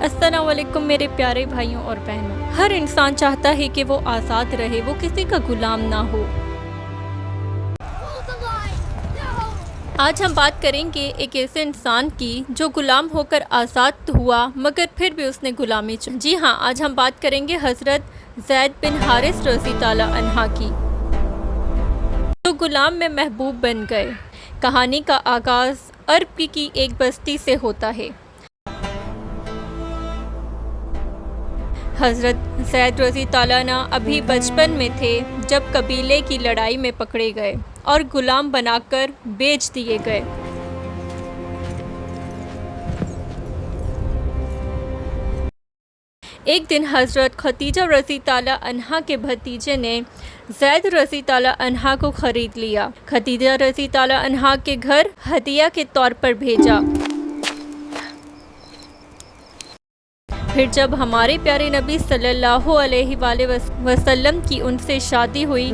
अस्सलाम वालेकुम मेरे प्यारे भाइयों और बहनों। हर इंसान चाहता है कि वो आज़ाद रहे, वो किसी का गुलाम ना हो। आज हम बात करेंगे एक ऐसे इंसान की जो गुलाम होकर आज़ाद हुआ मगर फिर भी उसने गुलामी चुनी। जी हाँ, आज हम बात करेंगे हज़रत ज़ैद बिन हारिस रज़ी ताला अन्हा की, जो गुलाम में महबूब बन गए। कहानी का आगाज़ अरब की एक बस्ती से होता है। हज़रत ज़ैद रज़ी ताला अन्हा अभी बचपन में थे जब कबीले की लड़ाई में पकड़े गए और गुलाम बनाकर बेच दिए गए। एक दिन हज़रत खदीजा रज़ी ताला अन्हा के भतीजे ने ज़ैद रज़ी ताला अन्हा को ख़रीद लिया। खदीजा रज़ी ताला अन्हा के घर हदिया के तौर पर भेजा। फिर जब हमारे प्यारे नबी सल्लल्लाहु अलैहि वसल्लम की उनसे शादी हुई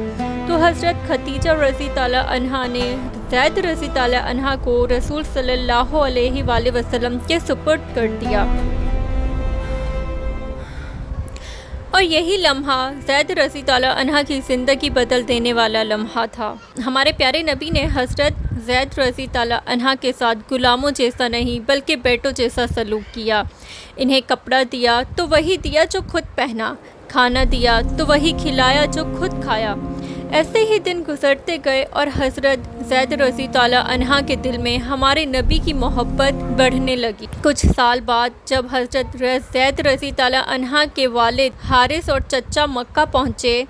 तो हज़रत खदीजा रज़ी ताला अन्हा ने ज़ैद रज़ी ताला अन्हा को रसूल सल्लल्लाहु अलैहि वसल्लम के सुपुर्द कर दिया। और यही लम्हा ज़ैद रज़ी ताला अन्हा की ज़िंदगी बदल देने वाला लम्हा था। हमारे प्यारे नबी ने हज़रत ज़ैद रज़ी ताला अन्हा के साथ गुलामों जैसा नहीं बल्कि बेटों जैसा सलूक किया। इन्हें कपड़ा दिया तो वही दिया जो खुद पहना, खाना दिया तो वही खिलाया जो खुद खाया। ऐसे ही दिन गुजरते गए और हज़रत ज़ैद रज़ी ताला अन्हा के दिल में हमारे नबी की मोहब्बत बढ़ने लगी। कुछ साल बाद जब हज़रत ज़ैद रज़ी ताला अन्हा के वालिद हारिस और चचा मक्का पहुँचे,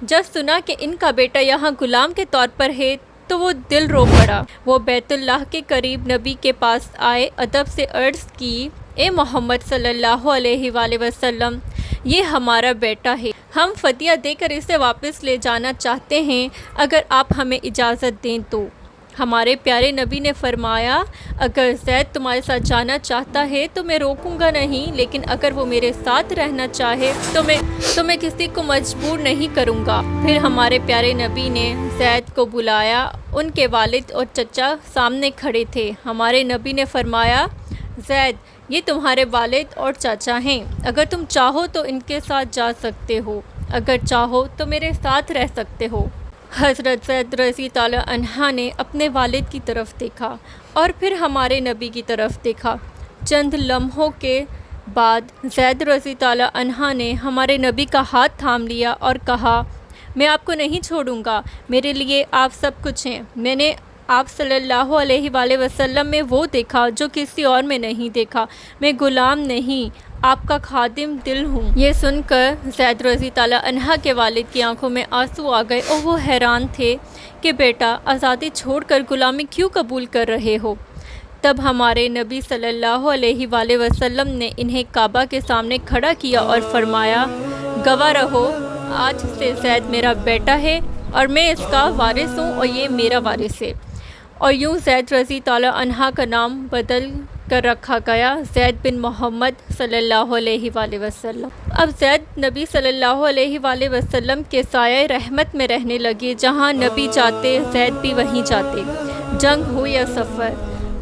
जब सुना कि इनका बेटा यहाँ गुलाम के तौर पर है तो वो दिल रो पड़ा। वो बैतुल्लाह के करीब नबी के पास आए, अदब से अर्ज़ की, ए मोहम्मद सल्लल्लाहु अलैहि वसल्लम, ये हमारा बेटा है, हम फ़दिया देकर इसे वापस ले जाना चाहते हैं, अगर आप हमें इजाज़त दें तो। हमारे प्यारे नबी ने फरमाया, अगर ज़ैद तुम्हारे साथ जाना चाहता है तो मैं रोकूंगा नहीं, लेकिन अगर वो मेरे साथ रहना चाहे तो मैं किसी को मजबूर नहीं करूंगा। फिर हमारे प्यारे नबी ने ज़ैद को बुलाया। उनके वालिद और चचा सामने खड़े थे। हमारे नबी ने फरमाया, ज़ैद, ये तुम्हारे वालिद और चाचा हैं, अगर तुम चाहो तो इनके साथ जा सकते हो, अगर चाहो तो मेरे साथ रह सकते हो। हज़रत ज़ैद रज़ी ताला अन्हा ने अपने वालिद की तरफ देखा और फिर हमारे नबी की तरफ देखा। चंद लम्हों के बाद ज़ैद रज़ी ताला अन्हा ने हमारे नबी का हाथ थाम लिया और कहा, मैं आपको नहीं छोड़ूंगा, मेरे लिए आप सब कुछ हैं। मैंने आप सल्लल्लाहु अलैहि वसल्लम में वो देखा जो किसी और में नहीं देखा। मैं गुलाम नहीं, आपका खादिम दिल हूँ। ये सुनकर ज़ैद रज़ी ताला अन्हा के वालिद की आंखों में आंसू आ गए और वो हैरान थे कि बेटा, आज़ादी छोड़कर गुलामी क्यों कबूल कर रहे हो। तब हमारे नबी सल्लल्लाहु अलैहि वसल्लम ने इन्हें काबा के सामने खड़ा किया और फरमाया, गवाह रहो, आज से ज़ैद मेरा बेटा है और मैं इसका वारिस हूँ और ये मेरा वारिस है। और यूँ ज़ैद रज़ी ताला अन्हा का नाम बदल कर रखा गया ज़ैद बिन मोहम्मद सल्लल्लाहु अलैहि वसल्लम। अब ज़ैद नबी सल्लल्लाहु अलैहि वसल्लम के साये रहमत में रहने लगे। जहाँ नबी जाते ज़ैद भी वहीं जाते। जंग हो या सफ़र,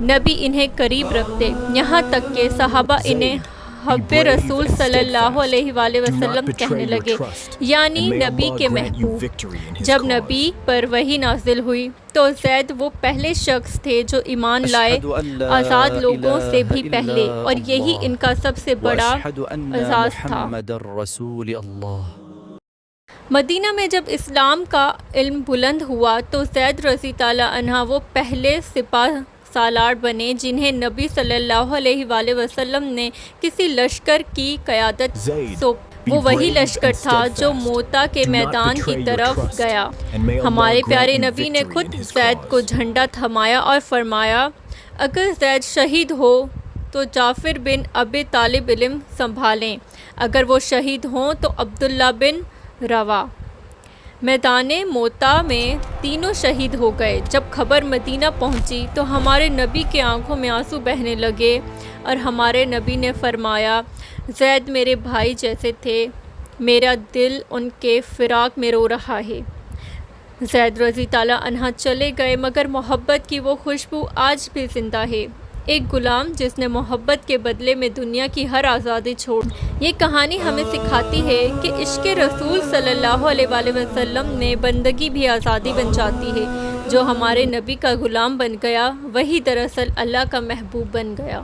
नबी इन्हें करीब रखते, यहाँ तक कि सहाबा इन्हें हब्बे रसूल सल्लल्लाहु अलैहि वसल्लम कहने लगे, यानी नबी के महबूब। जब नबी पर वही नाजिल हुई तो ज़ैद वो पहले शख्स थे जो ईमान लाए, आज़ाद लोगों से भी पहले, और यही इनका सबसे बड़ा एजाज़ था। मदीना में जब इस्लाम का इल्म बुलंद हुआ तो ज़ैद रज़ी ताला अन्हा वो पहले सिपाह सालार बने जिन्हें नबी सल्लल्लाहु अलैहि वसल्लम ने किसी लश्कर की क़यादत सौंपी। वो वही लश्कर था जो मोता के मैदान की तरफ गया। हमारे प्यारे नबी ने खुद ज़ैद को झंडा थमाया और फरमाया, अगर ज़ैद शहीद हो तो जाफ़िर बिन अबी तालिब इल्म संभालें, अगर वो शहीद हों तो अब्दुल्ला बिन रवा। मैदाने मोता में तीनों शहीद हो गए। जब खबर मदीना पहुंची तो हमारे नबी के आंखों में आंसू बहने लगे और हमारे नबी ने फरमाया, ज़ैद मेरे भाई जैसे थे, मेरा दिल उनके फ़िराक में रो रहा है। ज़ैद रज़ी ताला अन्हा चले गए मगर मोहब्बत की वो खुशबू आज भी ज़िंदा है। ایک غلام جس نے محبت کے بدلے میں دنیا کی ہر آزادی چھوڑ۔ یہ کہانی ہمیں سکھاتی ہے کہ عشق رسول صلی اللہ علیہ وآلہ وسلم نے بندگی بھی آزادی بن جاتی ہے۔ جو ہمارے نبی کا غلام بن گیا وہی دراصل اللہ کا محبوب بن گیا۔